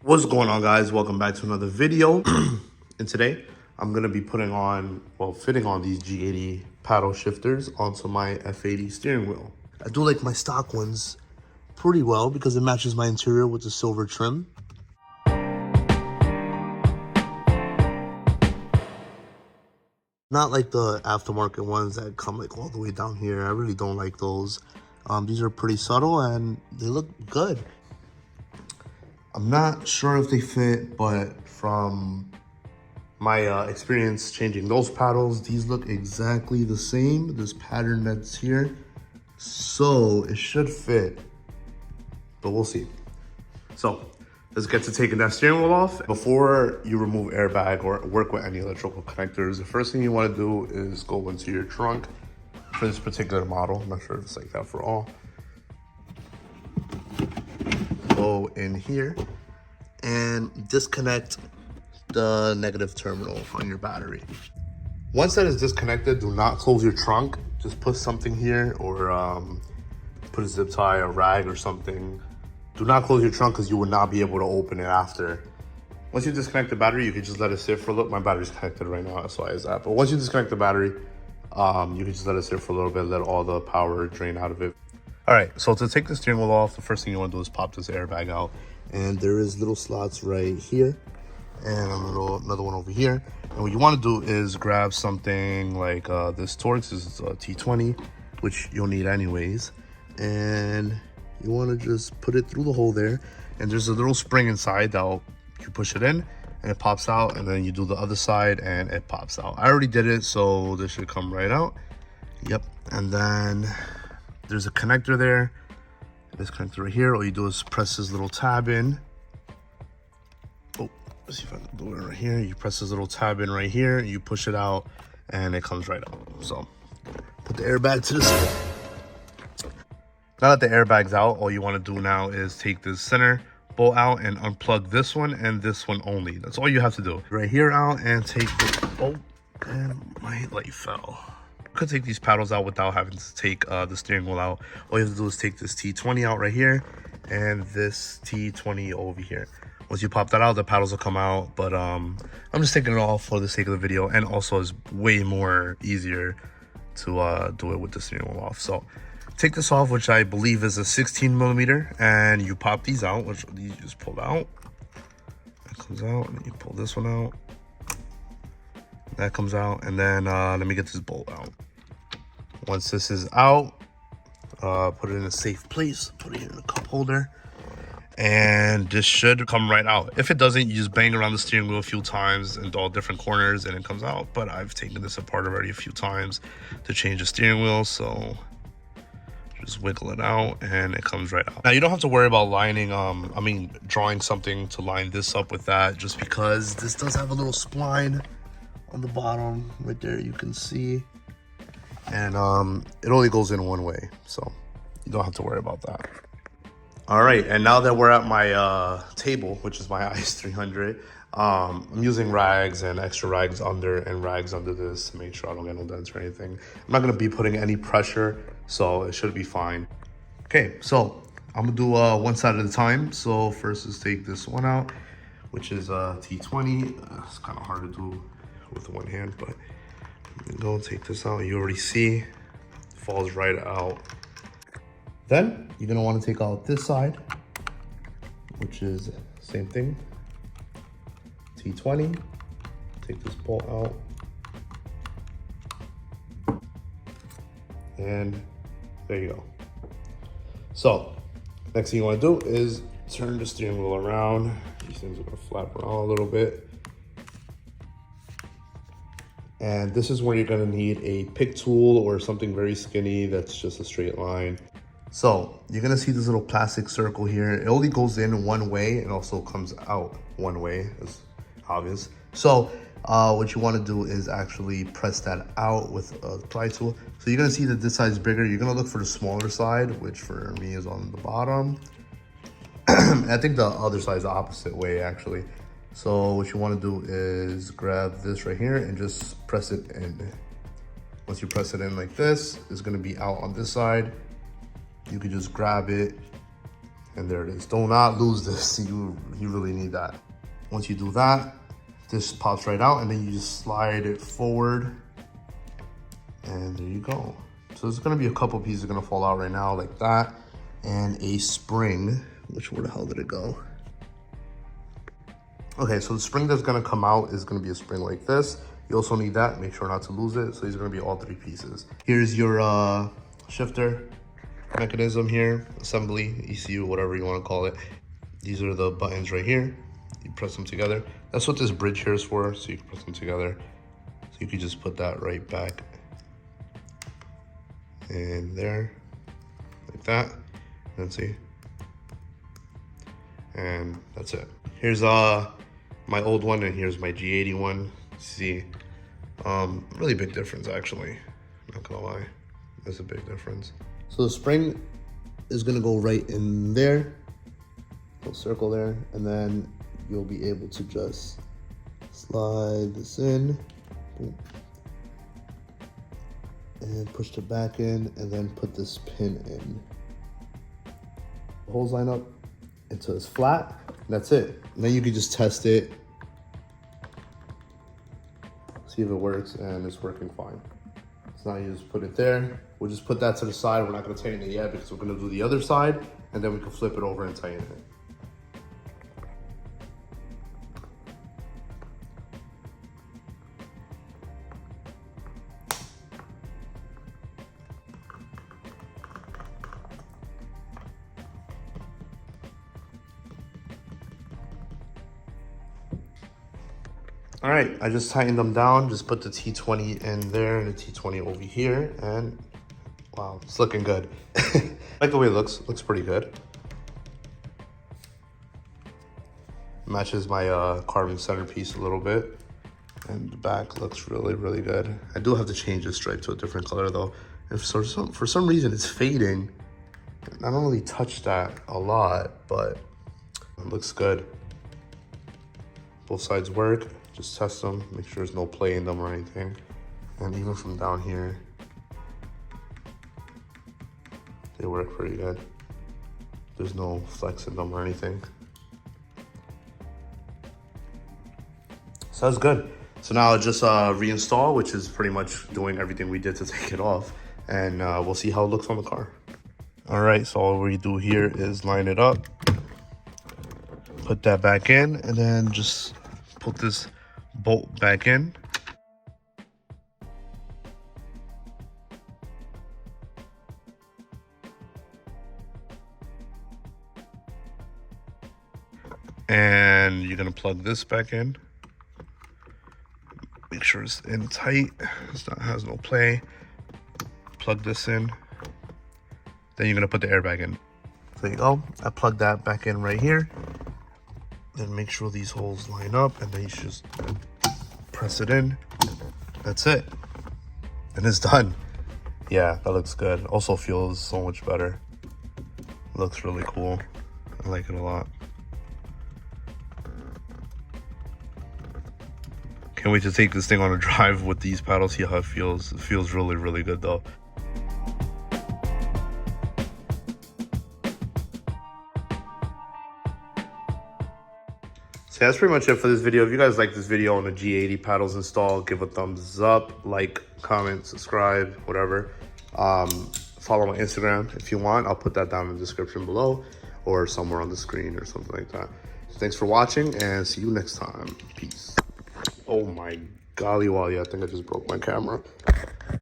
What's going on, guys? Welcome back to another video. And today I'm gonna be fitting on these G80 paddle shifters onto my F80 steering wheel. I do like my stock ones pretty well because it matches my interior with the silver trim. Not like the aftermarket ones that come like all the way down here. I really don't like those. These are pretty subtle and they look good. I'm not sure if they fit, but from my experience changing those paddles, these look exactly the same. This pattern that's here, so it should fit, but we'll see. So let's get to taking that steering wheel off. Before you remove airbag or work with any electrical connectors, the first thing you want to do is go into your trunk for this particular model. I'm not sure if it's like that for all. Go in here and disconnect the negative terminal on your battery. Once that is disconnected, do not close your trunk. Just put something here or put a zip tie, a rag or something. Do not close your trunk because you will not be able to open it after. Once you disconnect the battery, you can just let it sit for a little. My battery's connected right now, that's why it's that. But once you disconnect the battery, you can just let it sit for a little bit, let all the power drain out of it. All right, so to take the steering wheel off, the first thing you want to do is pop this airbag out. And there is little slots right here and another one over here. And what you want to do is grab something like this Torx. This is a T20, which you'll need anyways. And you want to just put it through the hole there. And there's a little spring inside that you push it in and it pops out. And then you do the other side and it pops out. I already did it, so this should come right out. Yep, and then there's a connector there. This connector right here. All you do is press this little tab in. Oh, let's see if I can do it right here. You press this little tab in right here, you push it out, and it comes right out. So put the airbag to the side. Now that the airbag's out, all you want to do now is take this center bolt out and unplug this one and this one only. That's all you have to do. Right here out and take the, oh, and my light fell. Could take these paddles out without having to take the steering wheel out. All you have to do is take this T20 out right here and this T20 over here. Once you pop that out, the paddles will come out, but I'm just taking it off for the sake of the video, and also it's way more easier to do it with the steering wheel off. So take this off, which I believe is a 16 millimeter, and you pop these out, which you just pull out. That comes out, and then you pull this one out. That comes out, and then let me get this bolt out. Once this is out, put it in a safe place, put it in a cup holder, and this should come right out. If it doesn't, you just bang around the steering wheel a few times in all different corners and it comes out. But I've taken this apart already a few times to change the steering wheel, so just wiggle it out and it comes right out. Now you don't have to worry about lining, drawing something to line this up with that, just because this does have a little spline on the bottom right there, you can see, and it only goes in one way, so you don't have to worry about that. All right, and now that we're at my table, which is my IS300, I'm using rags and extra rags under and rags under this to make sure I don't get no dents or anything. I'm not gonna be putting any pressure, so it should be fine. Okay, so I'm gonna do one side at a time. So first is take this one out, which is T20. It's kind of hard to do with one hand, but go take this out. You already see it falls right out. Then you're gonna want to take out this side, which is same thing, T20. Take this bolt out, and there you go. So next thing you want to do is turn the steering wheel around. These things are gonna flap around a little bit. And this is where you're gonna need a pick tool or something very skinny that's just a straight line. So you're gonna see this little plastic circle here. It only goes in one way and also comes out one way, it's obvious. So what you wanna do is actually press that out with a pry tool. So you're gonna see that this side is bigger. You're gonna look for the smaller side, which for me is on the bottom. I think the other side is the opposite way actually. So what you want to do is grab this right here and just press it in. Once you press it in like this, it's going to be out on this side. You can just grab it And there it is. Do not lose this. You really need that. Once you do that, this pops right out, and then you just slide it forward. And there you go. So there's gonna be a couple pieces gonna fall out right now, like that. And a spring, which, where the hell did it go? Okay, so the spring that's gonna come out is gonna be a spring like this. You also need that, make sure not to lose it. So these are gonna be all 3 pieces. Here's your shifter mechanism here, assembly, ECU, whatever you wanna call it. These are the buttons right here. You press them together. That's what this bridge here is for, so you can press them together. So you can just put that right back in there, like that, and see. And that's it. Here's my old one, and here's my G81. See, really big difference actually. Not gonna lie, there's a big difference. So the spring is gonna go right in there, little circle there, and then you'll be able to just slide this in, boom, and push the back in, and then put this pin in. The holes line up until it's flat. That's it. And then you can just test it, see if it works, and it's working fine. So now you just put it there. We'll just put that to the side. We're not gonna tighten it yet because we're gonna do the other side, and then we can flip it over and tighten it. All right, I just tightened them down, just put the T20 in there and the T20 over here, and wow, it's looking good. I like the way it looks pretty good. Matches my carbon centerpiece a little bit, and the back looks really good. I do have to change the stripe to a different color though. And for some reason it's fading. I don't really touch that a lot, but it looks good. Both sides work. Just test them, make sure there's no play in them or anything. And even from down here, they work pretty good. There's no flex in them or anything. So that's good. So now I'll just reinstall, which is pretty much doing everything we did to take it off. And we'll see how it looks on the car. All right, so all we do here is line it up, put that back in, and then just put this bolt back in. And you're gonna plug this back in. Make sure it's in tight, has no play. Plug this in. Then you're gonna put the airbag in. There you go, I plugged that back in right here. Then make sure these holes line up, and then you just press it in. That's it. And it's done. Yeah, that looks good. Also feels so much better. It looks really cool. I like it a lot. Can't wait to take this thing on a drive with these paddles, see how it feels. It feels really good though. So that's pretty much it for this video. If you guys like this video on the G80 paddles install, give a thumbs up, like, comment, subscribe, whatever. Follow my Instagram if you want. I'll put that down in the description below or somewhere on the screen or something like that. So thanks for watching, and see you next time. Peace. Oh my golly, Wally, I think I just broke my camera.